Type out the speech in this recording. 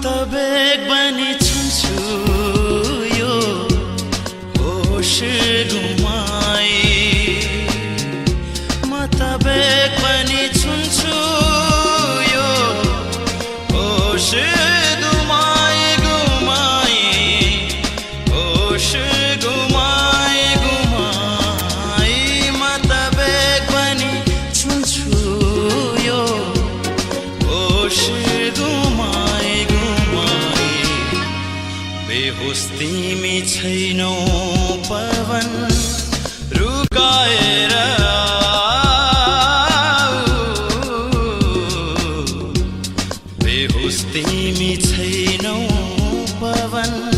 त बेग बनी छुन्छु यो होस गुमाए म त बेग बनी छुन्छु यो होस गुमाए गुमाए होस गुमाए गुमाए म त बेग बनी छुन्छु यो होस गुमाए गुमाए बेहोस तिमी छैनौ पवन रुकाएर बेहोस तिमी छैनौ पवन